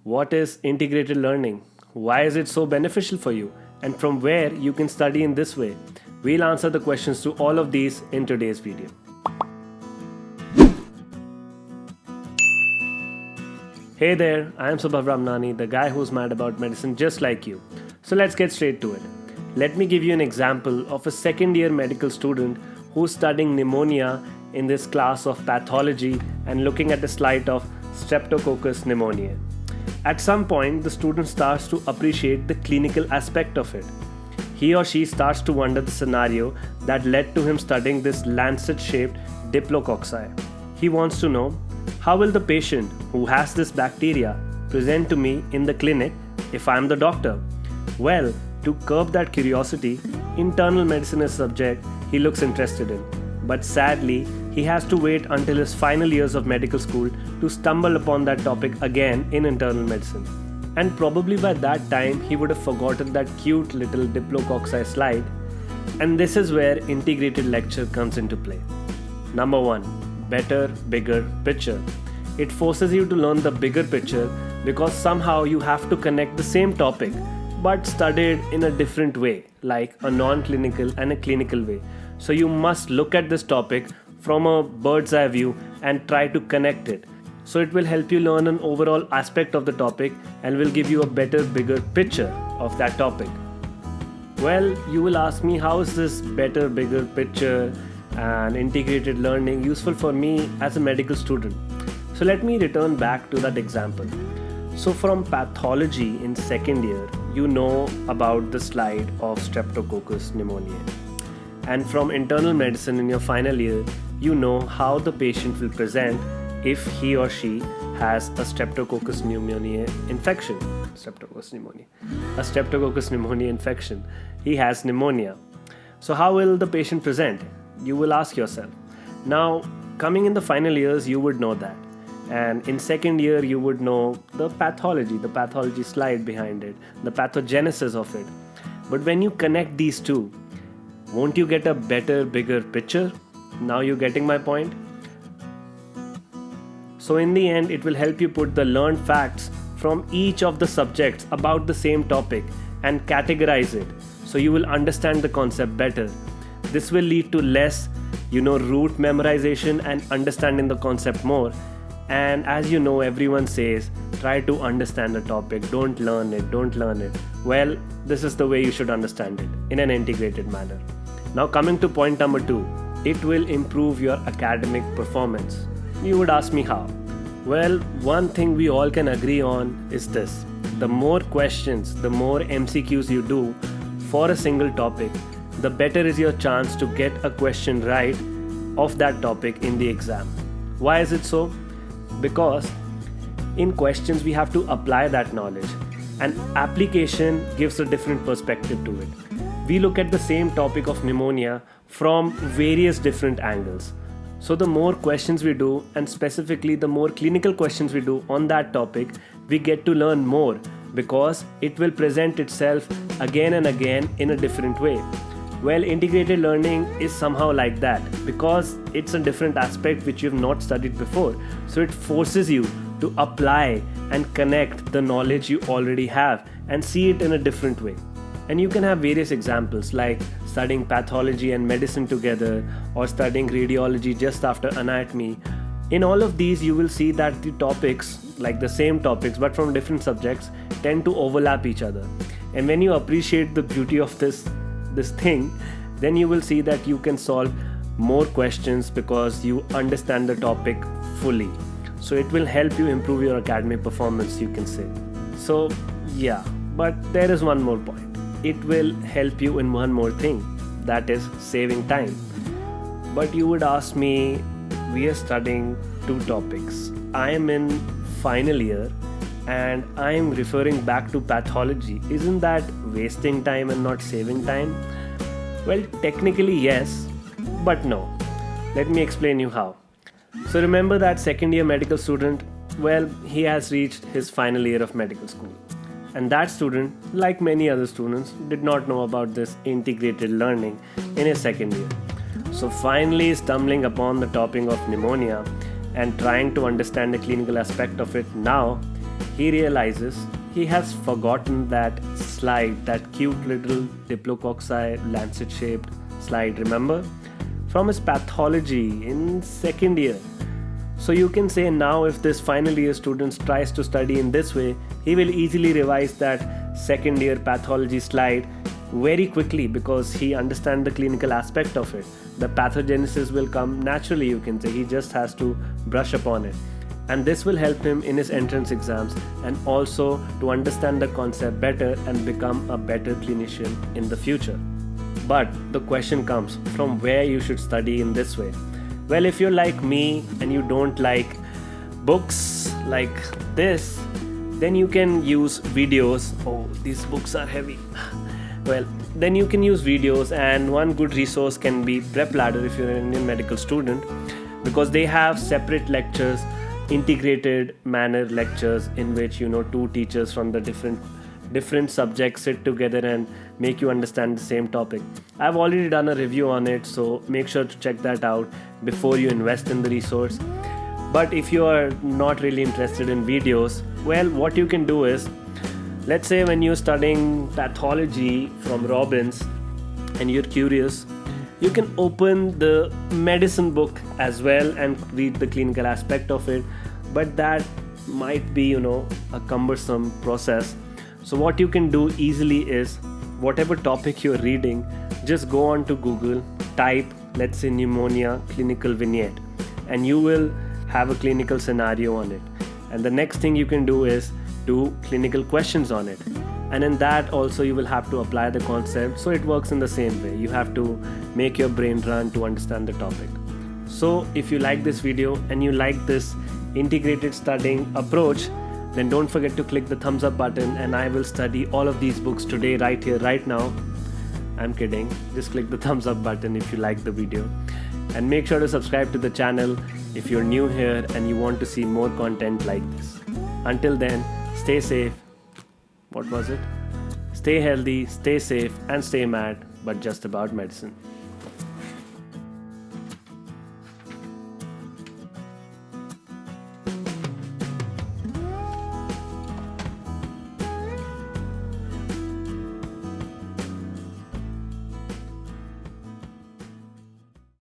What is integrated learning? Why is it so beneficial for you? And from where you can study in this way? We'll answer the questions to all of these in today's video. Hey there, I am Subhav Ramnani, the guy who's mad about medicine just like you. So let's get straight to it. Let me give you an example of a second year medical student who's studying pneumonia in this class of pathology and looking at the slide of Streptococcus pneumoniae. At some point, the student starts to appreciate the clinical aspect of it. He or she starts to wonder the scenario that led to him studying this lancet-shaped diplococci. He wants to know, how will the patient who has this bacteria present to me in the clinic if I am the doctor? Well, to curb that curiosity, internal medicine is a subject he looks interested in. But sadly, he has to wait until his final years of medical school to stumble upon that topic again in internal medicine. And probably by that time, he would have forgotten that cute little diplococci slide. And this is where integrated lecture comes into play. Number 1. Better, bigger picture. It forces you to learn the bigger picture because somehow you have to connect the same topic but studied in a different way, like a non-clinical and a clinical way. So you must look at this topic from a bird's eye view and try to connect it. So it will help you learn an overall aspect of the topic and will give you a better, bigger picture of that topic. Well, you will ask me, how is this better, bigger picture and integrated learning useful for me as a medical student? So let me return back to that example. So from pathology in second year, you know about the slide of Streptococcus pneumoniae. And from internal medicine in your final year, you know how the patient will present if he or she has a Streptococcus pneumoniae infection. A Streptococcus pneumoniae infection. He has pneumonia. So how will the patient present? You will ask yourself. Now, coming in the final years, you would know that. And in second year, you would know the pathology slide behind it, the pathogenesis of it. But when you connect these two, won't you get a better, bigger picture? Now you're getting my point? So in the end, it will help you put the learned facts from each of the subjects about the same topic and categorize it so you will understand the concept better. This will lead to less, rote memorization and understanding the concept more. And as you know, everyone says, try to understand the topic, don't learn it. Well, this is the way you should understand it in an integrated manner. Now coming to point number 2, it will improve your academic performance. You would ask me how? Well, one thing we all can agree on is this. The more questions, the more MCQs you do for a single topic, the better is your chance to get a question right of that topic in the exam. Why is it so? Because in questions we have to apply that knowledge, and application gives a different perspective to it. We look at the same topic of pneumonia from various different angles. So the more questions we do, and specifically the more clinical questions we do on that topic, we get to learn more because it will present itself again and again in a different way. Well, integrated learning is somehow like that because it's a different aspect which you've not studied before. So it forces you to apply and connect the knowledge you already have and see it in a different way. And you can have various examples like studying pathology and medicine together or studying radiology just after anatomy. In all of these, you will see that the topics, like the same topics but from different subjects, tend to overlap each other. And when you appreciate the beauty of this thing, then you will see that you can solve more questions because you understand the topic fully. So it will help you improve your academic performance, you can say. So yeah, but there is one more point. It will help you in one more thing, that is saving time. But you would ask me, we are studying 2 topics. I am in final year and I am referring back to pathology. Isn't that wasting time and not saving time? Well, technically yes, but no. Let me explain you how. So remember that second year medical student? Well, he has reached his final year of medical school. And that student, like many other students, did not know about this integrated learning in his second year. So finally stumbling upon the topic of pneumonia and trying to understand the clinical aspect of it now, he realizes he has forgotten that slide, that cute little diplococci lancet shaped slide, remember? From his pathology in second year. So you can say now if this final year student tries to study in this way, he will easily revise that second year pathology slide very quickly because he understands the clinical aspect of it. The pathogenesis will come naturally, you can say. He just has to brush upon it. And this will help him in his entrance exams and also to understand the concept better and become a better clinician in the future. But the question comes, from where you should study in this way? Well, if you're like me and you don't like books like this, then you can use videos. Oh, these books are heavy. Well, then you can use videos, and one good resource can be PLAB if you're an Indian medical student, because they have separate lectures, integrated manner lectures in which two teachers from the different subjects sit together and make you understand the same topic. I've already done a review on it, so make sure to check that out before you invest in the resource. But if you are not really interested in videos, well, what you can do is, let's say when you're studying pathology from Robbins and you're curious, you can open the medicine book as well and read the clinical aspect of it, but that might be a cumbersome process. So what you can do easily is, whatever topic you're reading, just go on to Google, type, let's say, pneumonia clinical vignette, and you will have a clinical scenario on it. And the next thing you can do is do clinical questions on it. And in that also you will have to apply the concept, so it works in the same way. You have to make your brain run to understand the topic. So if you like this video and you like this integrated studying approach, then don't forget to click the thumbs up button, and I will study all of these books today, right here, right now. I'm kidding. Just click the thumbs up button if you like the video. And make sure to subscribe to the channel if you're new here and you want to see more content like this. Until then, stay safe. What was it? Stay healthy, stay safe, and stay mad, but just about medicine.